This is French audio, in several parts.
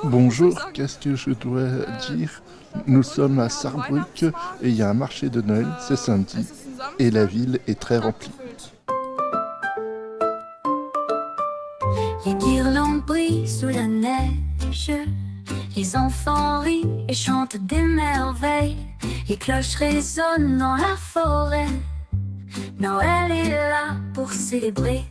Bonjour, qu'est-ce que je dois dire? Nous sommes à Sarrebruck et il y a un marché de Noël, c'est samedi, et la ville est très remplie. Les guirlandes brillent sous la neige, les enfants rient et chantent des merveilles, les cloches résonnent dans la forêt. Noël est là pour célébrer.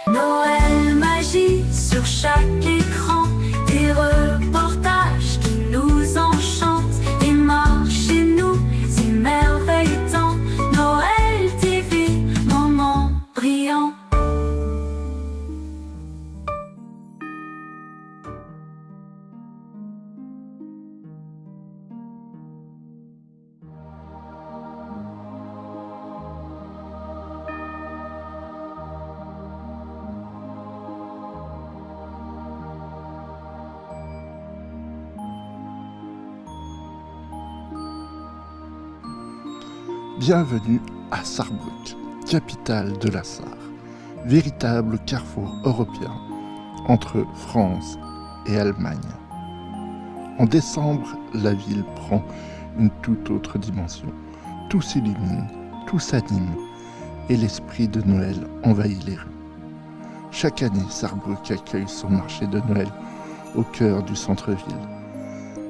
Noël magie sur chaque écran, des reportages qui nous enchantent, des marches chez nous, émerveillant. Noël TV, moment brillant. Bienvenue à Sarrebruck, capitale de la Sarre, véritable carrefour européen entre France et Allemagne. En décembre, la ville prend une toute autre dimension. Tout s'illumine, tout s'anime et l'esprit de Noël envahit les rues. Chaque année, Sarrebruck accueille son marché de Noël au cœur du centre-ville.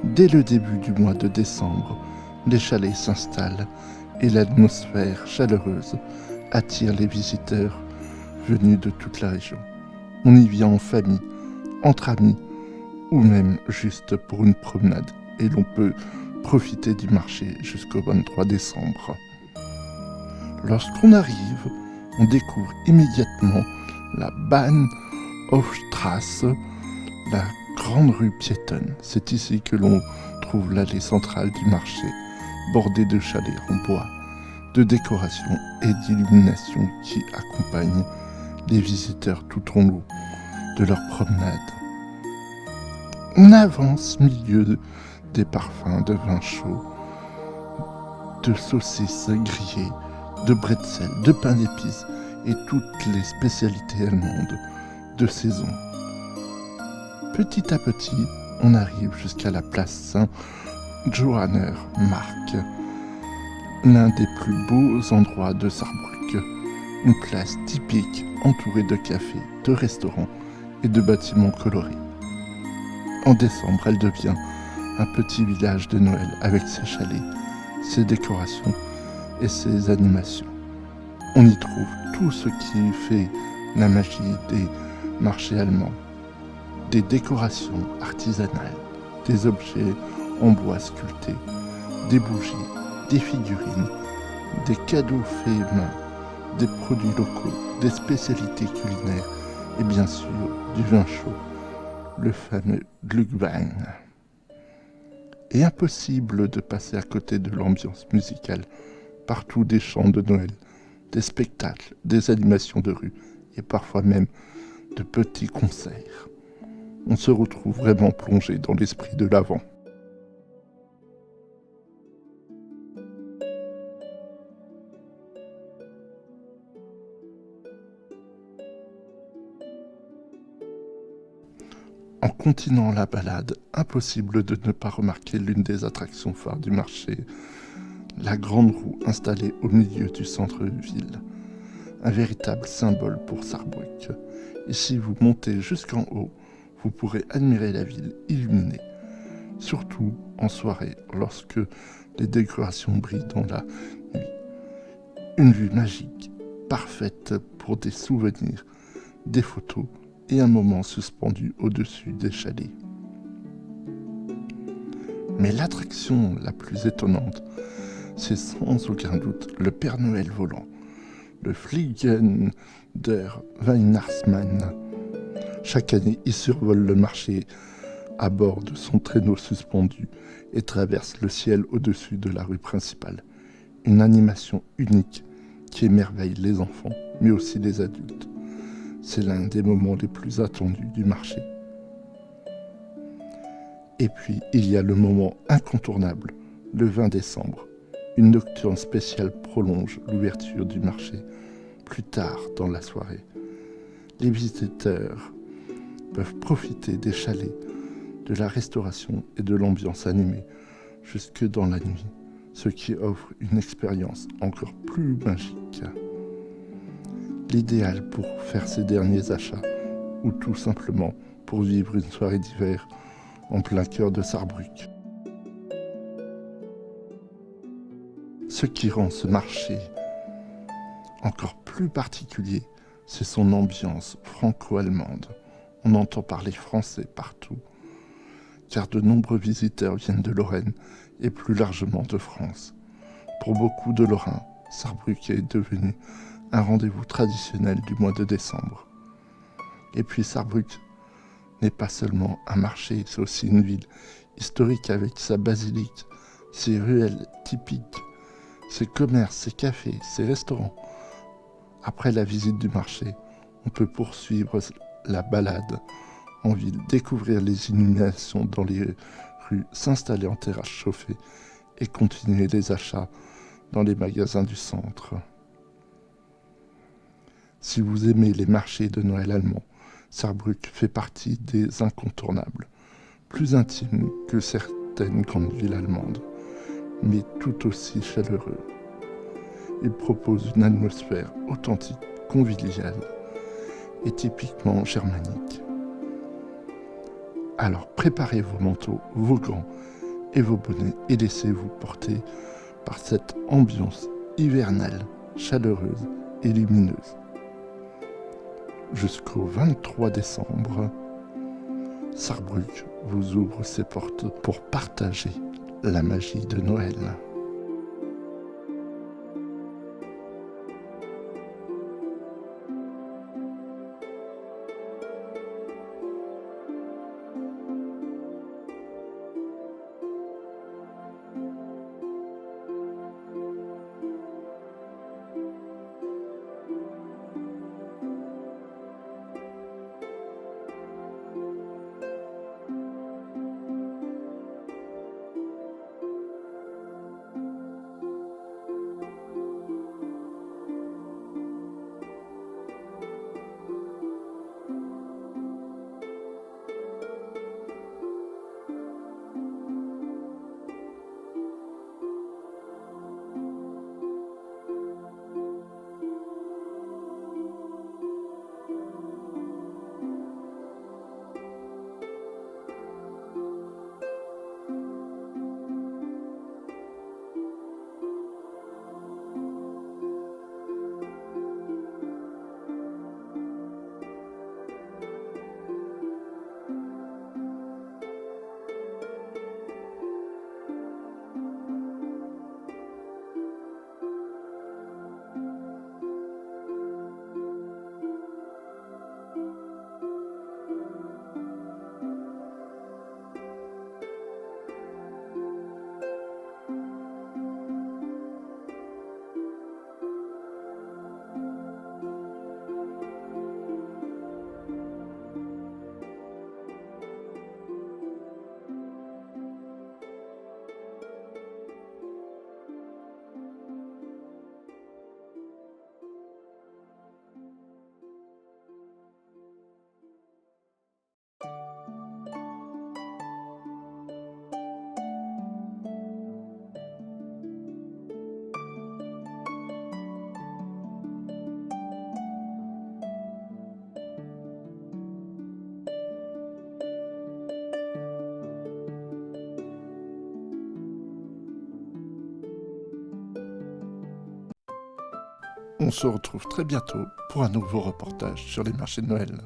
Dès le début du mois de décembre, les chalets s'installent et l'atmosphère chaleureuse attire les visiteurs venus de toute la région. On y vient en famille, entre amis ou même juste pour une promenade et l'on peut profiter du marché jusqu'au 23 décembre. Lorsqu'on arrive, on découvre immédiatement la Bahnhofstrasse, la grande rue piétonne. C'est ici que l'on trouve l'allée centrale du marché, bordée de chalets en bois, de décorations et d'illuminations qui accompagnent les visiteurs tout au long de leur promenade. On avance milieu des parfums de vin chaud, de saucisses grillées, de bretzels, de pain d'épices et toutes les spécialités allemandes de saison. Petit à petit, on arrive jusqu'à la place Saint-Johanner Mark, l'un des plus beaux endroits de Sarrebruck, une place typique entourée de cafés, de restaurants et de bâtiments colorés. En décembre, elle devient un petit village de Noël avec ses chalets, ses décorations et ses animations. On y trouve tout ce qui fait la magie des marchés allemands, des décorations artisanales, des objets en bois sculptés, des bougies, des figurines, des cadeaux faits main, des produits locaux, des spécialités culinaires et bien sûr du vin chaud, le fameux Glühwein. Et impossible de passer à côté de l'ambiance musicale, partout des chants de Noël, des spectacles, des animations de rue et parfois même de petits concerts. On se retrouve vraiment plongé dans l'esprit de l'Avent. En continuant la balade, impossible de ne pas remarquer l'une des attractions phares du marché, la grande roue installée au milieu du centre-ville, un véritable symbole pour Sarrebruck. Et si vous montez jusqu'en haut, vous pourrez admirer la ville illuminée, surtout en soirée lorsque les décorations brillent dans la nuit. Une vue magique, parfaite pour des souvenirs, des photos et un moment suspendu au-dessus des chalets. Mais l'attraction la plus étonnante, c'est sans aucun doute le Père Noël volant, le Fliegen der Weihnachtsmann. Chaque année, il survole le marché à bord de son traîneau suspendu et traverse le ciel au-dessus de la rue principale. Une animation unique qui émerveille les enfants, mais aussi les adultes. C'est l'un des moments les plus attendus du marché. Et puis, il y a le moment incontournable, le 20 décembre. Une nocturne spéciale prolonge l'ouverture du marché plus tard dans la soirée. Les visiteurs peuvent profiter des chalets de la restauration et de l'ambiance animée jusque dans la nuit, ce qui offre une expérience encore plus magique. L'idéal pour faire ses derniers achats ou tout simplement pour vivre une soirée d'hiver en plein cœur de Sarrebruck. Ce qui rend ce marché encore plus particulier, c'est son ambiance franco-allemande. On entend parler français partout, car de nombreux visiteurs viennent de Lorraine et plus largement de France. Pour beaucoup de Lorrains, Sarrebruck est devenu un rendez-vous traditionnel du mois de décembre. Et puis Sarrebruck n'est pas seulement un marché, c'est aussi une ville historique avec sa basilique, ses ruelles typiques, ses commerces, ses cafés, ses restaurants. Après la visite du marché, on peut poursuivre la balade en ville, découvrir les illuminations dans les rues, s'installer en terrasse chauffée et continuer les achats dans les magasins du centre. Si vous aimez les marchés de Noël allemands, Sarrebruck fait partie des incontournables, plus intimes que certaines grandes villes allemandes, mais tout aussi chaleureux. Il propose une atmosphère authentique, conviviale et typiquement germanique. Alors préparez vos manteaux, vos gants et vos bonnets et laissez-vous porter par cette ambiance hivernale, chaleureuse et lumineuse. Jusqu'au 23 décembre, Sarrebruck vous ouvre ses portes pour partager la magie de Noël. On se retrouve très bientôt pour un nouveau reportage sur les marchés de Noël.